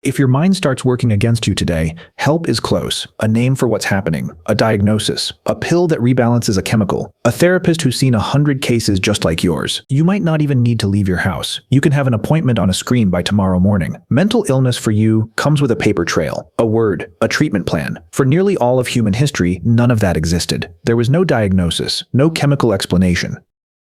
If your mind starts working against you today, help is close. A name for what's happening, a diagnosis, a pill that rebalances a chemical, a therapist who's seen 100 cases just like yours. You might not even need to leave your house. You can have an appointment on a screen by tomorrow morning. Mental illness for you comes with a paper trail, a word, a treatment plan. For nearly all of human history, none of that existed. There was no diagnosis, no chemical explanation.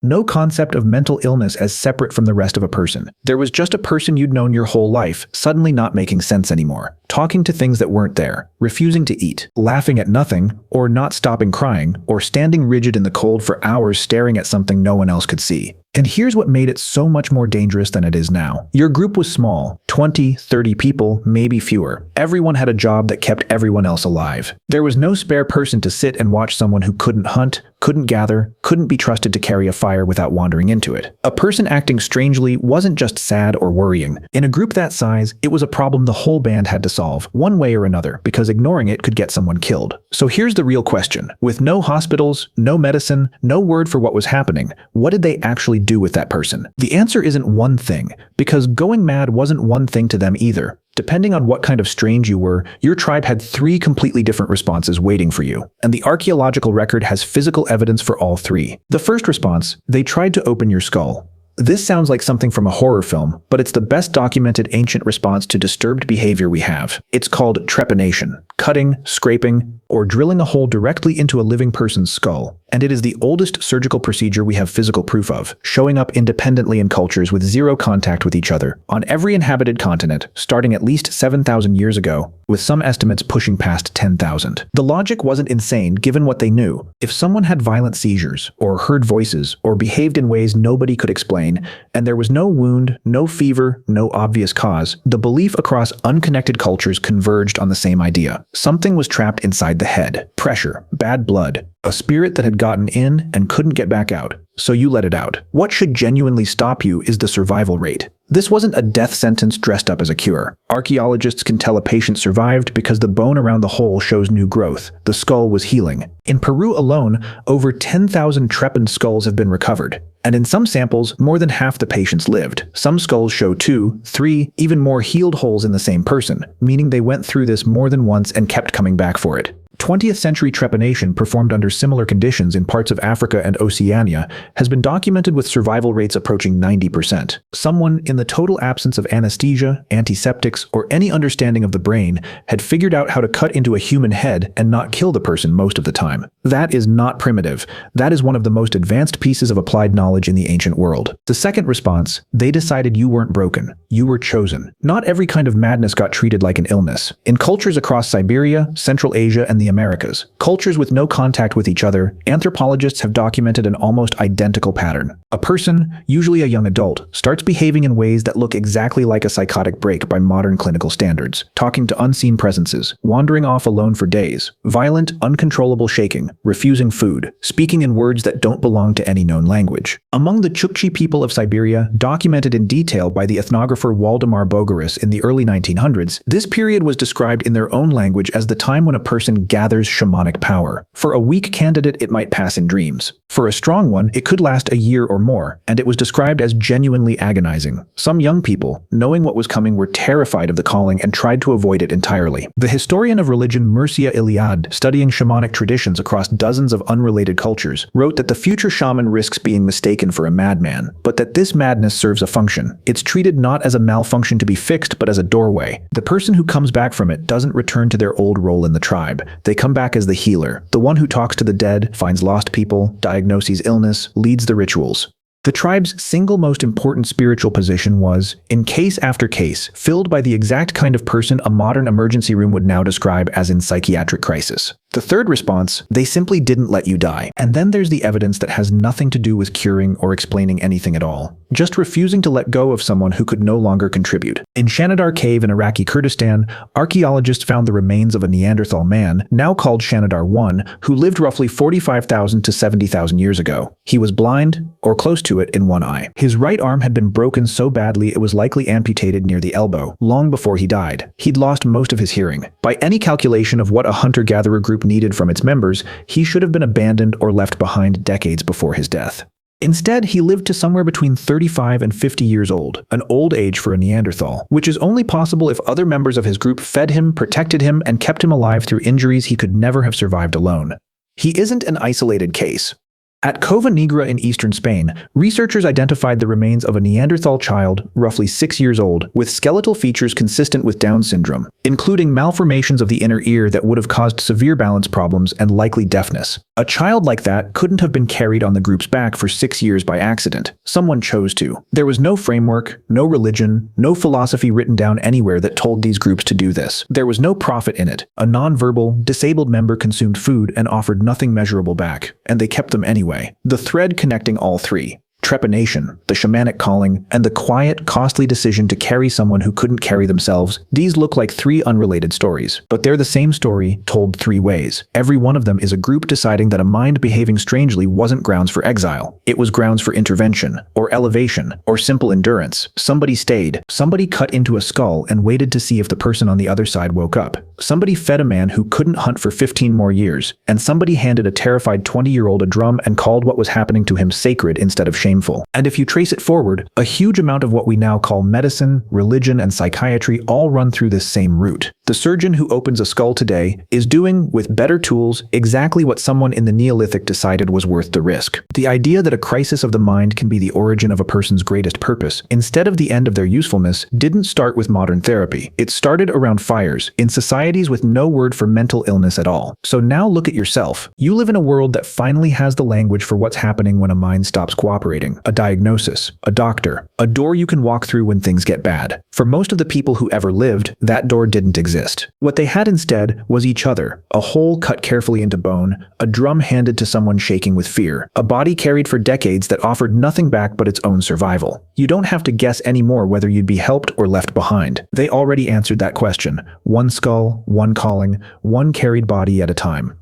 No concept of mental illness as separate from the rest of a person. There was just a person you'd known your whole life, suddenly not making sense anymore, talking to things that weren't there, refusing to eat, laughing at nothing, or not stopping crying, or standing rigid in the cold for hours staring at something no one else could see. And here's what made it so much more dangerous than it is now. Your group was small, 20, 30 people, maybe fewer. Everyone had a job that kept everyone else alive. There was no spare person to sit and watch someone who couldn't hunt, couldn't gather, couldn't be trusted to carry a fire without wandering into it. A person acting strangely wasn't just sad or worrying. In a group that size, it was a problem the whole band had to solve, one way or another, because ignoring it could get someone killed. So here's the real question. With no hospitals, no medicine, no word for what was happening, what did they actually do with that person? The answer isn't one thing, because going mad wasn't one thing to them either. Depending on what kind of strange you were, your tribe had 3 completely different responses waiting for you, and the archaeological record has physical evidence for all 3. The first response, they tried to open your skull. This sounds like something from a horror film, but it's the best documented ancient response to disturbed behavior we have. It's called trepanation, cutting, scraping, or drilling a hole directly into a living person's skull. And it is the oldest surgical procedure we have physical proof of, showing up independently in cultures with zero contact with each other, on every inhabited continent, starting at least 7,000 years ago, with some estimates pushing past 10,000. The logic wasn't insane given what they knew. If someone had violent seizures, or heard voices, or behaved in ways nobody could explain, and there was no wound, no fever, no obvious cause, the belief across unconnected cultures converged on the same idea. Something was trapped inside the head. Pressure, bad blood, a spirit that had gotten in and couldn't get back out. So you let it out. What should genuinely stop you is the survival rate. This wasn't a death sentence dressed up as a cure. Archaeologists can tell a patient survived because the bone around the hole shows new growth. The skull was healing. In Peru alone, over 10,000 trepaned skulls have been recovered. And in some samples, more than half the patients lived. Some skulls show 2, 3, even more healed holes in the same person, meaning they went through this more than once and kept coming back for it. 20th century trepanation performed under similar conditions in parts of Africa and Oceania has been documented with survival rates approaching 90%. Someone, in the total absence of anesthesia, antiseptics, or any understanding of the brain, had figured out how to cut into a human head and not kill the person most of the time. That is not primitive. That is one of the most advanced pieces of applied knowledge in the ancient world. The second response, they decided you weren't broken. You were chosen. Not every kind of madness got treated like an illness. In cultures across Siberia, Central Asia, and the Americas, cultures with no contact with each other, anthropologists have documented an almost identical pattern. A person, usually a young adult, starts behaving in ways that look exactly like a psychotic break by modern clinical standards, talking to unseen presences, wandering off alone for days, violent, uncontrollable shaking, refusing food, speaking in words that don't belong to any known language. Among the Chukchi people of Siberia, documented in detail by the ethnographer Waldemar Bogaris in the early 1900s, this period was described in their own language as the time when a person gathers shamanic power. For a weak candidate, it might pass in dreams. For a strong one, it could last a year or more, and it was described as genuinely agonizing. Some young people, knowing what was coming, were terrified of the calling and tried to avoid it entirely. The historian of religion Mircea Eliade, studying shamanic traditions across dozens of unrelated cultures, wrote that the future shaman risks being mistaken for a madman, but that this madness serves a function. It's treated not as a malfunction to be fixed, but as a doorway. The person who comes back from it doesn't return to their old role in the tribe. They come back as the healer, the one who talks to the dead, finds lost people, diagnoses illness, leads the rituals. The tribe's single most important spiritual position was, in case after case, filled by the exact kind of person a modern emergency room would now describe as in psychiatric crisis. The third response, they simply didn't let you die. And then there's the evidence that has nothing to do with curing or explaining anything at all. Just refusing to let go of someone who could no longer contribute. In Shanidar Cave in Iraqi Kurdistan, archaeologists found the remains of a Neanderthal man, now called Shanidar I, who lived roughly 45,000 to 70,000 years ago. He was blind, or close to it, in one eye. His right arm had been broken so badly it was likely amputated near the elbow, long before he died. He'd lost most of his hearing. By any calculation of what a hunter-gatherer group needed from its members, he should have been abandoned or left behind decades before his death. Instead, he lived to somewhere between 35 and 50 years old, an old age for a Neanderthal, which is only possible if other members of his group fed him, protected him, and kept him alive through injuries he could never have survived alone. He isn't an isolated case. At Cova Negra in eastern Spain, researchers identified the remains of a Neanderthal child, roughly 6 years old, with skeletal features consistent with Down syndrome, including malformations of the inner ear that would have caused severe balance problems and likely deafness. A child like that couldn't have been carried on the group's back for 6 years by accident. Someone chose to. There was no framework, no religion, no philosophy written down anywhere that told these groups to do this. There was no profit in it. A non-verbal, disabled member consumed food and offered nothing measurable back, and they kept them anyway. The thread connecting all three, Trepanation, the Shamanic Calling, and the quiet, costly decision to carry someone who couldn't carry themselves, these look like three unrelated stories. But they're the same story, told three ways. Every one of them is a group deciding that a mind behaving strangely wasn't grounds for exile. It was grounds for intervention, or elevation, or simple endurance. Somebody stayed. Somebody cut into a skull and waited to see if the person on the other side woke up. Somebody fed a man who couldn't hunt for 15 more years, and somebody handed a terrified 20-year-old a drum and called what was happening to him sacred instead of shameful. And if you trace it forward, a huge amount of what we now call medicine, religion, and psychiatry all run through this same route. The surgeon who opens a skull today is doing, with better tools, exactly what someone in the Neolithic decided was worth the risk. The idea that a crisis of the mind can be the origin of a person's greatest purpose, instead of the end of their usefulness, didn't start with modern therapy. It started around fires, in societies with no word for mental illness at all. So now look at yourself. You live in a world that finally has the language for what's happening when a mind stops cooperating. A diagnosis, a doctor, a door you can walk through when things get bad. For most of the people who ever lived, that door didn't exist. What they had instead was each other, a hole cut carefully into bone, a drum handed to someone shaking with fear, a body carried for decades that offered nothing back but its own survival. You don't have to guess anymore whether you'd be helped or left behind. They already answered that question. One skull, one calling, one carried body at a time.